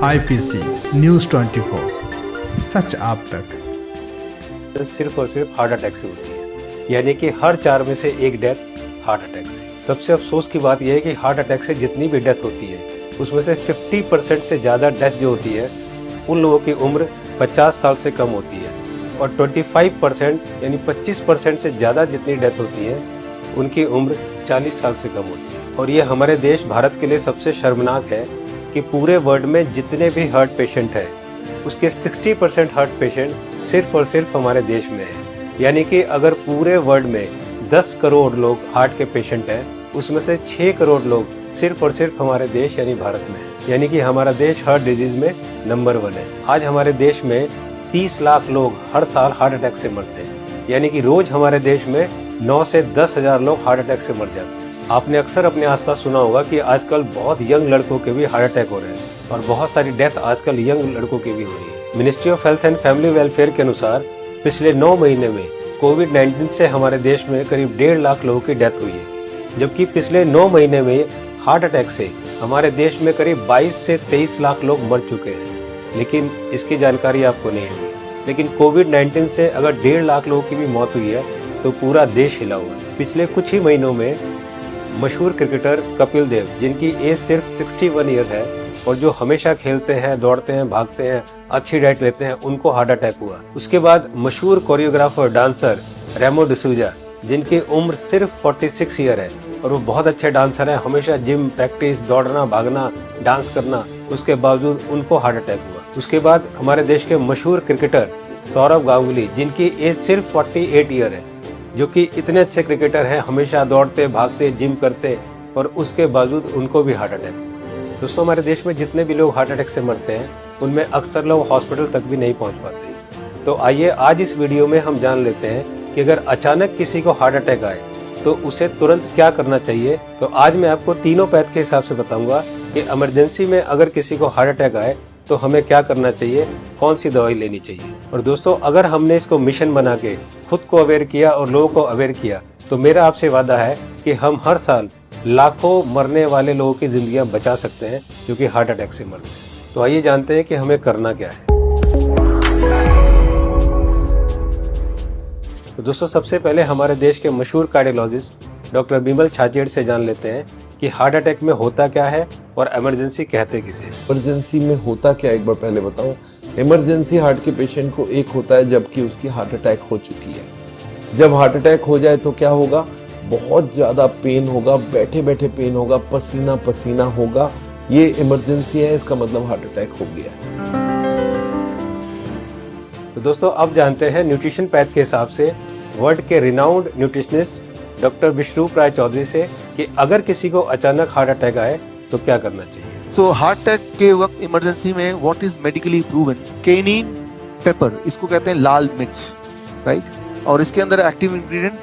IPC news 24 सच आप तक। सिर्फ और सिर्फ हार्ट अटैक से होती है, यानी कि हर 4 में से एक डेथ हार्ट अटैक से। सबसे अफसोस की बात यह है कि हार्ट अटैक से जितनी भी डेथ होती है उसमें से 50% से ज़्यादा डेथ जो होती है उन लोगों की उम्र 50 साल से कम होती है, और 25% यानी 25% से ज़्यादा जितनी डेथ होती है उनकी उम्र 40 साल से कम होती है। और ये हमारे देश भारत के लिए सबसे शर्मनाक है कि पूरे वर्ल्ड में जितने भी हार्ट पेशेंट हैं उसके 60% हार्ट पेशेंट सिर्फ और सिर्फ हमारे देश में है। यानी कि अगर पूरे वर्ल्ड में 10 करोड़ लोग हार्ट के पेशेंट हैं उसमें से 6 करोड़ लोग सिर्फ और सिर्फ हमारे देश यानी भारत में है। यानी कि हमारा देश हार्ट डिजीज में नंबर 1 है। आज हमारे देश में 30 लाख लोग हर साल हार्ट अटैक से मरते हैं, यानी कि रोज हमारे देश में 9 से 10 हज़ार लोग हार्ट अटैक से मर जाते हैं। आपने अक्सर अपने आसपास सुना होगा कि आजकल बहुत यंग लड़कों के भी हार्ट अटैक हो रहे हैं, और बहुत सारी डेथ आजकल यंग लड़कों की भी हो रही है। Ministry of health and family welfare के अनुसार पिछले 9 महीने में कोविड-19 से हमारे देश में करीब 1.5 लाख लोगों की डेथ हुई है, जबकि पिछले 9 महीने में हार्ट अटैक से हमारे देश में करीब 22 से 23 लाख लोग मर चुके हैं। लेकिन इसकी जानकारी आपको नहीं होगी। लेकिन कोविड-19 से अगर 1.5 लाख लोगों की भी मौत हुई है तो पूरा देश हिला हुआ है। पिछले कुछ ही महीनों में मशहूर क्रिकेटर कपिल देव, जिनकी एज सिर्फ 61 ईयर्स है और जो हमेशा खेलते हैं, दौड़ते हैं, भागते हैं, अच्छी डाइट लेते हैं, उनको हार्ट अटैक हुआ। उसके बाद मशहूर कोरियोग्राफर डांसर रेमो डिसूजा, जिनकी उम्र सिर्फ 46 ईयर है और वो बहुत अच्छे डांसर हैं, हमेशा जिम, प्रैक्टिस, दौड़ना, भागना, डांस करना, उसके बावजूद उनको हार्ट अटैक हुआ। उसके बाद हमारे देश के मशहूर क्रिकेटर सौरव गांगुली, जिनकी एज सिर्फ 48 ईयर है, जो कि इतने अच्छे क्रिकेटर हैं, हमेशा दौड़ते, भागते, जिम करते, और उसके बावजूद उनको भी हार्ट अटैक हुआ। दोस्तों, हमारे देश में जितने भी लोग हार्ट अटैक से मरते हैं उनमें अक्सर लोग हॉस्पिटल तक भी नहीं पहुंच पाते। तो आइए आज इस वीडियो में हम जान लेते हैं कि अगर अचानक किसी को हार्ट अटैक आए तो उसे तुरंत क्या करना चाहिए। तो आज मैं आपको तीनों पैथ के हिसाब से बताऊंगा कि इमरजेंसी में अगर किसी को हार्ट अटैक आए तो हमें क्या करना चाहिए, कौन सी दवाई लेनी चाहिए। और दोस्तों, अगर हमने इसको मिशन बना के खुद को अवेयर किया और लोगों को अवेयर किया तो मेरा आपसे वादा है कि हम हर साल लाखों मरने वाले लोगों की जिंदगियां बचा सकते हैं जो कि हार्ट अटैक से मरते हैं। तो आइए जानते हैं कि हमें करना क्या है। तो दोस्तों, सबसे पहले हमारे देश के मशहूर कार्डियोलॉजिस्ट डॉक्टर बिमल छाजेड़ से जान लेते हैं कि हार्ट अटैक में होता क्या है और इमरजेंसी कहते किसे। इमरजेंसी में होता क्या, एक बार पहले बताऊं। इमरजेंसी हार्ट के पेशेंट को एक होता है जबकि उसकी हार्ट अटैक हो चुकी है। जब हार्ट अटैक हो जाए तो क्या होगा, बहुत ज्यादा पेन होगा, बैठे बैठे पेन होगा, पसीना पसीना होगा। ये इमरजेंसी है, इसका मतलब हार्ट अटैक हो गया। तो दोस्तों, अब जानते हैं न्यूट्रिशन पैथ के हिसाब से वर्ल्ड के रिनाउंड न्यूट्रिशनिस्ट डॉक्टर विश्वरूप राय चौधरी से कि अगर किसी को अचानक हार्ट अटैक आए तो क्या करना चाहिए। सो हार्ट अटैक के वक्त इमरजेंसी में what is medically proven, cayenne pepper, इसको कहते हैं लाल मिर्च, राइट, और इसके अंदर active ingredient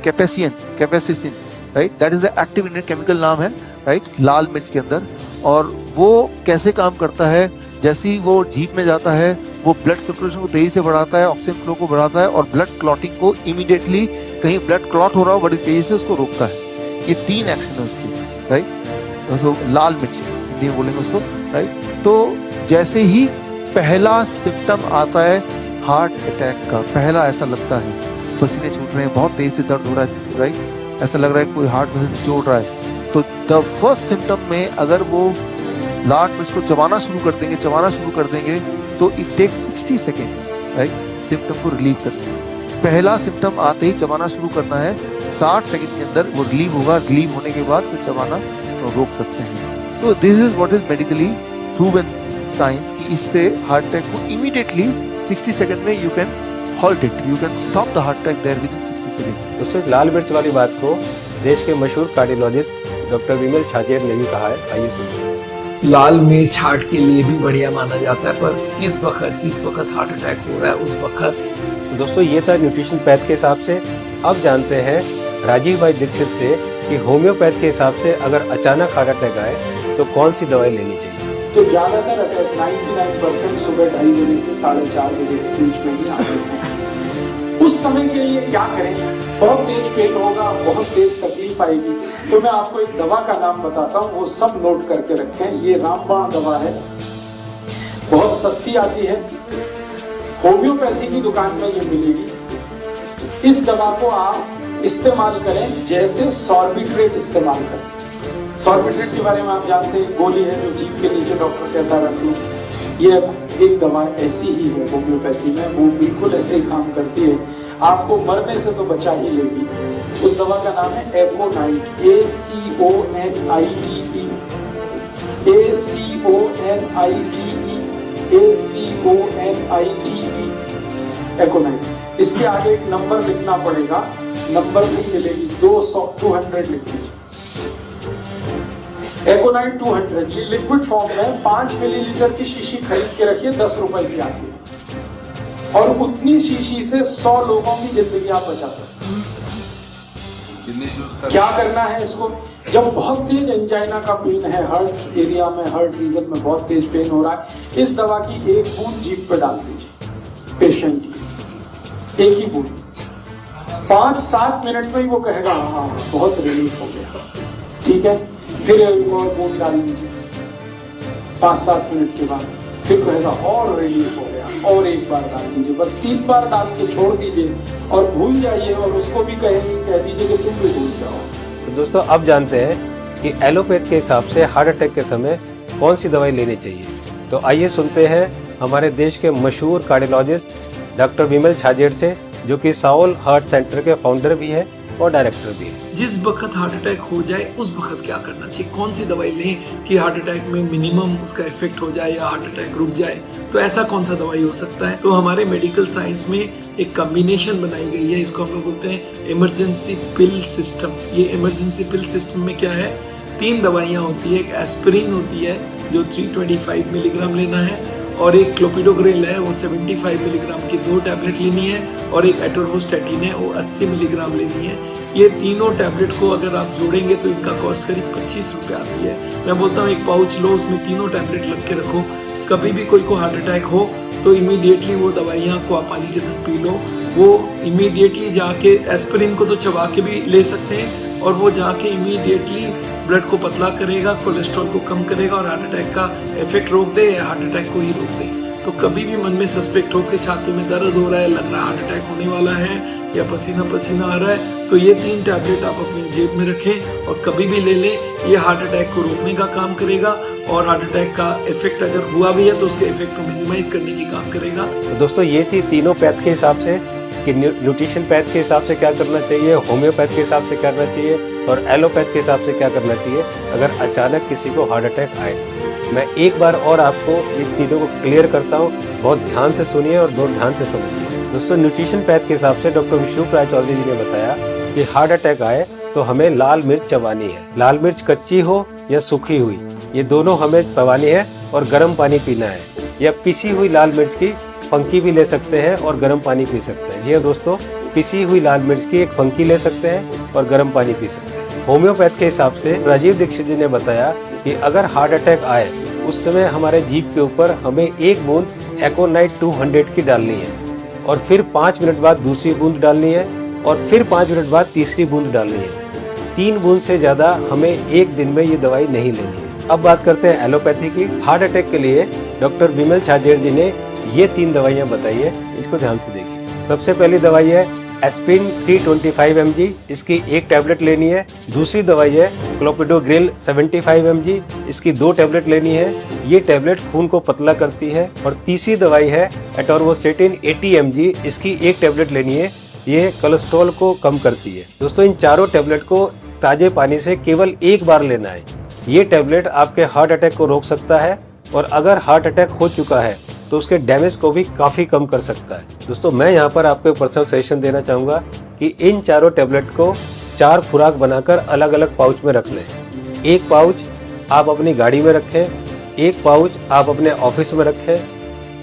capsaicin, right, that is the active ingredient, chemical नाम है, राइट, लाल मिर्च के अंदर। और वो कैसे काम करता है, जैसे ही वो जीभ में जाता है वो ब्लड सर्कुलेशन को तेजी से बढ़ाता है, ऑक्सीजन फ्लो को बढ़ाता है और ब्लड क्लॉटिंग को इमीडिएटली, कहीं ब्लड क्लॉट हो रहा हो बड़ी तेजी से उसको रोकता है। ये 3 एक्शन है उसकी, राइट। तो लाल मिर्च हिंदी में बोलेंगे उसको, राइट। तो जैसे ही पहला सिम्टम आता है हार्ट अटैक का, पहला ऐसा लगता है पसीने छूट रहे हैं, बहुत तेज से दर्द हो रहा है, राइट, ऐसा लग रहा है कोई हार्ट में से जोड़ रहा है, तो द फर्स्ट सिम्टम में अगर वो लाल मिर्च को चबाना शुरू कर देंगे तो it takes 60 seconds, right, symptom को रिलीव करते हैं। पहला सिम्टम आते ही चबाना शुरू करना है, 60 सेकेंड के अंदर वो रिलीव होगा, रिलीव होने के बाद फिर चबाना रोक सकते हैं। So this is what is medically proven science कि इससे हार्ट अटैक को इमीडिएटली 60 सेकेंड में you can halt it, you can stop the heart attack there within 60 seconds. दोस्तों, लाल मिर्च वाली बात को देश के मशहूर कार्डियोलॉजिस्ट डॉक्टर विमल छाजेड़ ने भी कहा है, आइए सुनिए। लाल मिर्च हार्ट के लिए भी बढ़िया माना जाता है, पर जिस वक्त हार्ट अटैक हो रहा है उस वक्त। दोस्तों, ये था न्यूट्रिशन पैथ के हिसाब से। अब जानते हैं राजीव भाई दीक्षित से कि होम्योपैथ के हिसाब से अगर अचानक हार्ट अटैक आए तो कौन सी दवाई लेनी चाहिए। तो ज्यादातर अटैक 99% सुबह 2:30 बजे से 4:30 बजे के बीच में ही आते हैं। उस समय के लिए क्या करें, बहुत तेज पेट होगा, बहुत तेज तकलीफ आएगी, तो मैं आपको एक दवा का नाम बताता हूँ, वो सब नोट करके रखें। ये रामबाण दवा है, सस्ती आती है, होम्योपैथी की दुकान में ये मिलेगी। इस दवा को आप इस्तेमाल करें जैसे सॉर्बिट्रेट इस्तेमाल करें। सॉर्बिट्रेट के बारे में आप जानते हैं, गोली है जो जीभ के नीचे डॉक्टर कहता रख लो। ये एक दवा ऐसी ही है होम्योपैथी में, वो बिल्कुल ऐसे ही काम करती है, आपको मरने से तो बचा ही लेगी। उस दवा का नाम है एकोनाइट, ACONITE, एकोनाइट। इसके आगे एक नंबर लिखना पड़ेगा, नंबर नहीं मिलेगी, 200 लिख लीजिए। एकोनाइट 200 ये लिक्विड फॉर्म में 5 मिलीलीटर की शीशी खरीद के रखिए, 10 रुपए की आती है, और उतनी शीशी से 100 लोगों की जिंदगी आप बचा सकते हैं। क्या करना है इसको? जब बहुत तेज एंजाइना का पेन है, हार्ट एरिया में, हार्ट रीजन में बहुत तेज पेन हो रहा है, इस दवा की एक बूंद जीभ पे डाल दीजिए पेशेंट की, एक ही बूंद। 5-7 मिनट में ही वो कहेगा हाँ बहुत रिलीफ हो गया, ठीक है। फिर एक और बूंद डाल दीजिए 5-7 मिनट के बाद, फिर कहेगा और रिलीफ हो गया, और एक बार डाल दीजिए, बस 3 बार डाल के छोड़ दीजिए और भूल जाइए, और उसको भी कह दीजिए कि तुम भी भूल जाओ। तो दोस्तों अब जानते हैं कि एलोपैथ के हिसाब से हार्ट अटैक के समय कौन सी दवाई लेनी चाहिए। तो आइए सुनते हैं हमारे देश के मशहूर कार्डियोलॉजिस्ट डॉक्टर विमल छाजेड़ से, जो कि साउल हार्ट सेंटर के फाउंडर भी है और डायरेक्टर भी है। जिस वक्त हार्ट अटैक हो जाए उस वक्त क्या करना चाहिए, कौन सी दवाई लें कि हार्ट अटैक में मिनिमम उसका इफेक्ट हो जाए या हार्ट अटैक रुक जाए, तो ऐसा कौन सा दवाई हो सकता है। तो हमारे मेडिकल साइंस में एक कॉम्बिनेशन बनाई गई है, इसको हम लोग बोलते हैं इमरजेंसी पिल सिस्टम। ये इमरजेंसी पिल सिस्टम में क्या है, 3 दवाइयाँ होती है। एक एस्पिरिन होती है जो 325 मिलीग्राम लेना है, और एक क्लोपिडोग्रेल है वो 75 मिलीग्राम की 2 टैबलेट लेनी है, और एक एटोर्वोस्टैटिन है वो 80 मिलीग्राम लेनी है। ये तीनों टैबलेट को अगर आप जोड़ेंगे तो इनका कॉस्ट करीब 25 रुपये आती है। मैं बोलता हूँ एक पाउच लो, उसमें तीनों टैबलेट लग के रखो, कभी भी कोई को हार्ट अटैक हो तो इमीडिएटली वो दवाइयाँ को आप पानी के साथ पी लो। वो इमीडिएटली जाके एस्पिरिन को तो चबा के भी ले सकते हैं, और वो जाके इमीडिएटली ब्लड को पतला करेगा, कोलेस्ट्रॉल को कम करेगा, और हार्ट अटैक का इफेक्ट रोक दे या हार्ट अटैक को ही रोक दे। तो कभी भी मन में सस्पेक्ट हो कि छाती में दर्द हो रहा है, लग रहा है हार्ट अटैक होने वाला है, या पसीना पसीना आ रहा है, तो ये 3 टैबलेट आप अपनी जेब में रखें और कभी भी ले लें। ये हार्ट अटैक को रोकने का काम करेगा, और हार्ट अटैक का इफेक्ट अगर हुआ भी है तो उसके इफेक्ट को मिनिमाइज करने की काम करेगा। तो दोस्तों ये थी तीनों पैथ के हिसाब से कि न्यूट्रिशन पैथ के हिसाब से क्या करना चाहिए, होम्योपैथ के हिसाब से क्या करना चाहिए, और एलोपैथ के हिसाब से क्या करना चाहिए अगर अचानक किसी को हार्ट अटैक आए। मैं एक बार और आपको इन तीनों को क्लियर करता हूँ, बहुत ध्यान से सुनिए और बहुत ध्यान से समझिए। दोस्तों न्यूट्रिशन पैथ के हिसाब से डॉक्टर विष्णुप्राय चौधरी जी ने बताया कि हार्ट अटैक आए तो हमें लाल मिर्च चबानी है। लाल मिर्च कच्ची हो या सूखी हुई, ये दोनों हमें चबानी है, और गर्म पानी पीना है। या पिसी हुई लाल मिर्च की फंकी भी ले सकते हैं और गर्म पानी पी सकते हैं। जी हाँ दोस्तों, पिसी हुई लाल मिर्च की एक फंकी ले सकते हैं और गर्म पानी पी सकते हैं। होम्योपैथ के हिसाब से राजीव दीक्षित जी ने बताया कि अगर हार्ट अटैक आए उस समय हमारे जीभ के ऊपर हमें 1 बूंद एकोनाइट 200 की डालनी है, और फिर 5 मिनट बाद दूसरी बूंद डालनी है, और फिर 5 मिनट बाद तीसरी बूंद डालनी है। 3 बूंद से ज्यादा हमें एक दिन में ये दवाई नहीं लेनी है। अब बात करते हैं एलोपैथी की। हार्ट अटैक के लिए डॉक्टर विमल छाजेड़ जी ने ये 3 दवाइयाँ बताई है, इसको ध्यान से देखिए। सबसे पहली दवाई है एस्पिरिन 325 mg, इसकी 1 टैबलेट लेनी है। दूसरी दवाई है क्लोपिडोग्रेल 75 mg, इसकी 2 टैबलेट लेनी है। ये टैबलेट खून को पतला करती है। और तीसरी दवाई है एटोर्वोस्टैटिन 80 mg, इसकी 1 टैबलेट लेनी है। ये कोलेस्ट्रॉल को कम करती है। दोस्तों इन चारों टैबलेट को ताजे पानी से केवल 1 बार लेना है। ये टैबलेट आपके हार्ट अटैक को रोक सकता है, और अगर हार्ट अटैक हो चुका है तो उसके डैमेज को भी काफ़ी कम कर सकता है। दोस्तों मैं यहाँ पर आपको पर्सनल सजेशन देना चाहूँगा कि इन चारों टैबलेट को 4 खुराक बनाकर अलग अलग पाउच में रख लें। 1 पाउच आप अपनी गाड़ी में रखें, 1 पाउच आप अपने ऑफिस में रखें,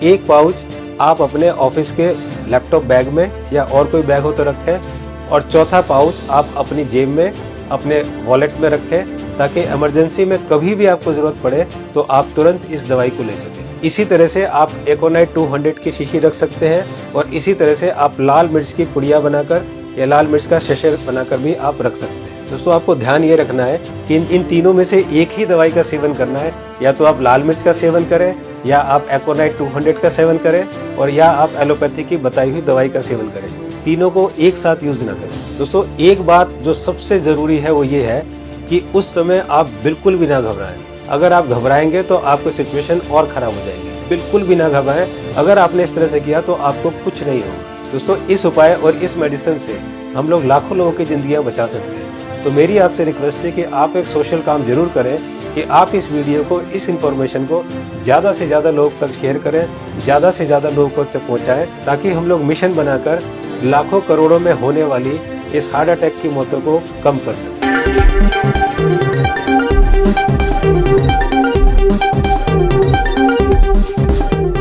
1 पाउच आप अपने ऑफिस के लैपटॉप बैग में या और कोई बैग हो तो रखें, और चौथा पाउच आप अपनी जेब में अपने वॉलेट में रखें, ताकि इमरजेंसी में कभी भी आपको जरूरत पड़े तो आप तुरंत इस दवाई को ले सकें। इसी तरह से आप एकोनाइट 200 की शीशी रख सकते हैं, और इसी तरह से आप लाल मिर्च की पुड़िया बनाकर या लाल मिर्च का शशे बनाकर भी आप रख सकते हैं। दोस्तों आपको ध्यान ये रखना है कि इन तीनों में से एक ही दवाई का सेवन करना है। या तो आप लाल मिर्च का सेवन करें, या आप एकोनाइट 200 का सेवन करें, और या आप एलोपैथी की बताई हुई दवाई का सेवन करें। तीनों को एक साथ यूज ना करें। दोस्तों एक बात जो सबसे जरूरी है वो ये है कि उस समय आप बिल्कुल भी ना घबराएं। अगर आप घबराएंगे तो आपकी सिचुएशन और खराब हो जाएगी। बिल्कुल भी ना घबराएं। अगर आपने इस तरह से किया तो आपको कुछ नहीं होगा। दोस्तों इस उपाय और इस मेडिसिन से हम लोग लाखों लोगों की जिंदगियां बचा सकते हैं। तो मेरी आपसे रिक्वेस्ट है कि आप एक सोशल काम जरूर करें, कि आप इस वीडियो को, इस इंफॉर्मेशन को ज़्यादा से ज़्यादा लोग तक शेयर करें, ज़्यादा से ज़्यादा लोगों तक पहुँचाएं, ताकि हम लोग मिशन बनाकर लाखों करोड़ों में होने वाली इस हार्ट अटैक की मौतों को कम कर सकें।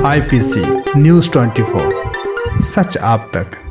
IPC News 24, सच आप तक।